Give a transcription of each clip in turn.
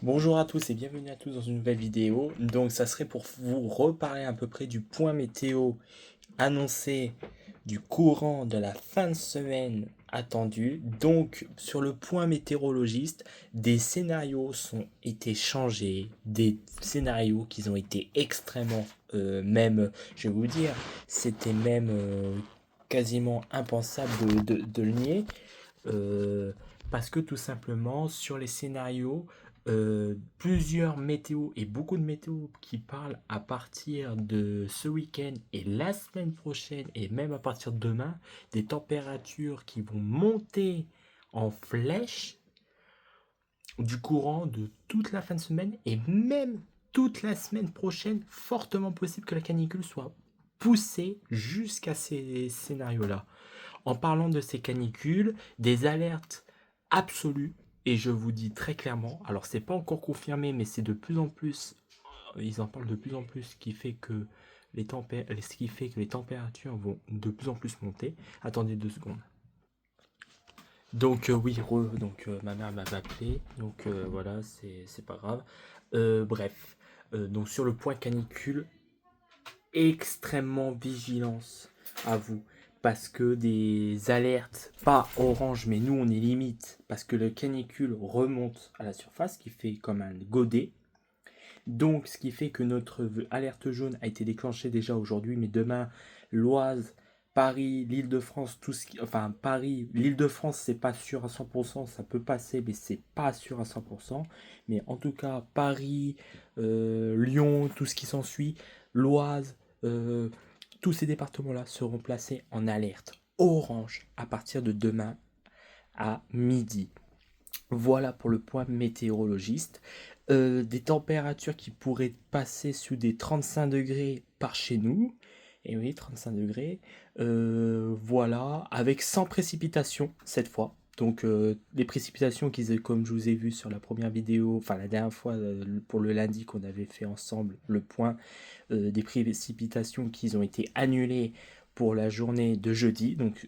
Bonjour à tous et bienvenue à tous dans une nouvelle vidéo. Donc ça serait pour vous reparler à peu près du point météo annoncé du courant de la fin de semaine attendu. Donc sur le point météorologiste, des scénarios sont été changés, des scénarios qui ont été extrêmement même, je vais vous dire, c'était même quasiment impensable de le nier. Euh, Parce que tout simplement, sur les scénarios, plusieurs météos et beaucoup de météos qui parlent à partir de ce week-end et la semaine prochaine et même à partir de demain, des températures qui vont monter en flèche du courant de toute la fin de semaine et même toute la semaine prochaine, fortement possible que la canicule soit poussée jusqu'à ces scénarios-là. En parlant de ces canicules, des alertes absolues, et je vous dis très clairement, alors c'est pas encore confirmé, mais c'est de plus en plus, ils en parlent de plus en plus, ce qui fait que les températures vont de plus en plus monter. Attendez 2 secondes. Donc oui, ma mère m'a appelé, donc voilà, c'est pas grave. Bref, donc sur le point canicule, extrêmement vigilance à vous parce que des alertes, pas orange, mais nous on est limite, parce que le canicule remonte à la surface, qui fait comme un godet. Donc, ce qui fait que notre alerte jaune a été déclenchée déjà aujourd'hui, mais demain, l'Oise, Paris, l'Île-de-France, tout ce qui, enfin Paris, l'Île-de-France, c'est pas sûr à 100%, ça peut passer, mais c'est pas sûr à 100%. Mais en tout cas, Paris, Lyon, tout ce qui s'ensuit, l'Oise, euh, tous ces départements-là seront placés en alerte orange à partir de demain à midi. Voilà pour le point météorologiste. Des températures qui pourraient passer sous des 35 degrés par chez nous. Et oui, 35 degrés. Voilà, avec sans précipitation cette fois. Donc les précipitations comme je vous ai vu sur la première vidéo, enfin la dernière fois pour le lundi qu'on avait fait ensemble, le point des précipitations qui ont été annulées pour la journée de jeudi. Donc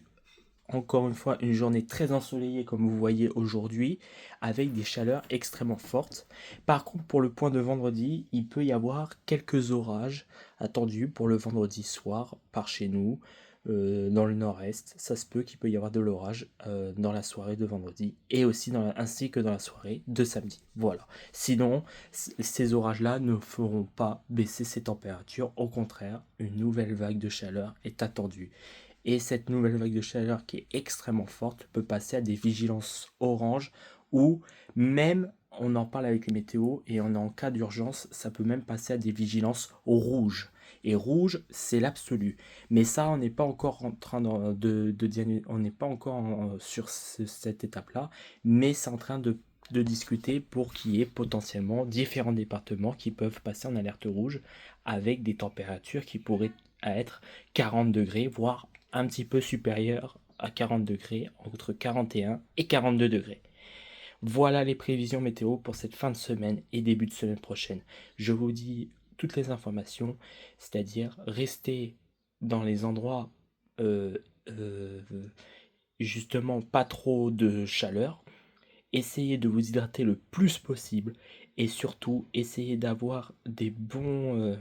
encore une fois, une journée très ensoleillée comme vous voyez aujourd'hui, avec des chaleurs extrêmement fortes. Par contre, pour le point de vendredi, il peut y avoir quelques orages attendus pour le vendredi soir par chez nous, dans le nord-est. Ça se peut qu'il peut y avoir de l'orage dans la soirée de vendredi et aussi ainsi que dans la soirée de samedi. Voilà. Sinon, ces orages-là ne feront pas baisser ces températures. Au contraire, une nouvelle vague de chaleur est attendue. Et cette nouvelle vague de chaleur qui est extrêmement forte peut passer à des vigilances orange ou même, on en parle avec les météos, et en cas d'urgence, ça peut même passer à des vigilances rouges. Et rouge, c'est l'absolu. Mais ça, on n'est pas encore en train on n'est pas encore sur cette étape-là, mais c'est en train de discuter pour qu'il y ait potentiellement différents départements qui peuvent passer en alerte rouge avec des températures qui pourraient être 40 degrés, voire un petit peu supérieur à 40 degrés, entre 41 et 42 degrés. Voilà les prévisions météo pour cette fin de semaine et début de semaine prochaine. Je vous dis toutes les informations, c'est-à-dire restez dans les endroits euh, euh, justement pas trop de chaleur, essayez de vous hydrater le plus possible et surtout essayez d'avoir des bons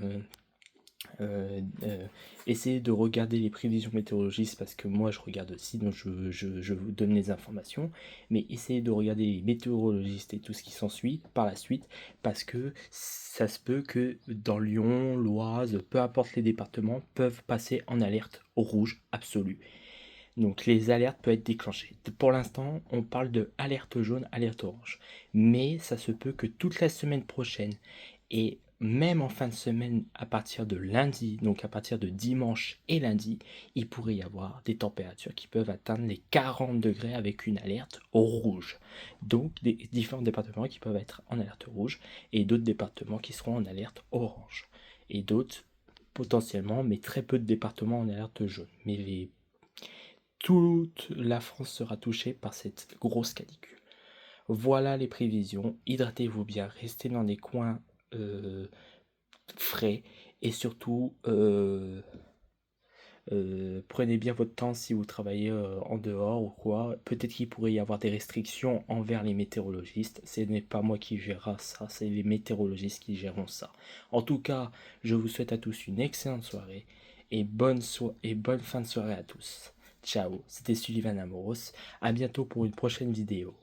essayez de regarder les prévisions météorologiques parce que moi je regarde aussi, donc je vous donne les informations, mais essayez de regarder les météorologistes et tout ce qui s'ensuit par la suite parce que ça se peut que dans Lyon, l'Oise, peu importe les départements, peuvent passer en alerte au rouge absolu. Donc les alertes peuvent être déclenchées. Pour l'instant, on parle de alerte jaune, alerte orange. Mais ça se peut que toute la semaine prochaine et même en fin de semaine à partir de lundi, donc à partir de dimanche et lundi, il pourrait y avoir des températures qui peuvent atteindre les 40 degrés avec une alerte au rouge. Donc des différents départements qui peuvent être en alerte rouge et d'autres départements qui seront en alerte orange. Et d'autres potentiellement, mais très peu de départements en alerte jaune. Mais toute la France sera touchée par cette grosse canicule. Voilà les prévisions. Hydratez-vous bien, restez dans des coins frais et surtout Prenez bien votre temps si vous travaillez en dehors ou quoi. Peut-être qu'il pourrait y avoir des restrictions envers les météorologistes. Ce n'est pas moi qui gérera ça, c'est les météorologistes qui géreront ça. En tout cas, je vous souhaite à tous une excellente soirée et bonne fin de soirée à tous. Ciao, c'était Sullivan Amoros. À bientôt pour une prochaine vidéo.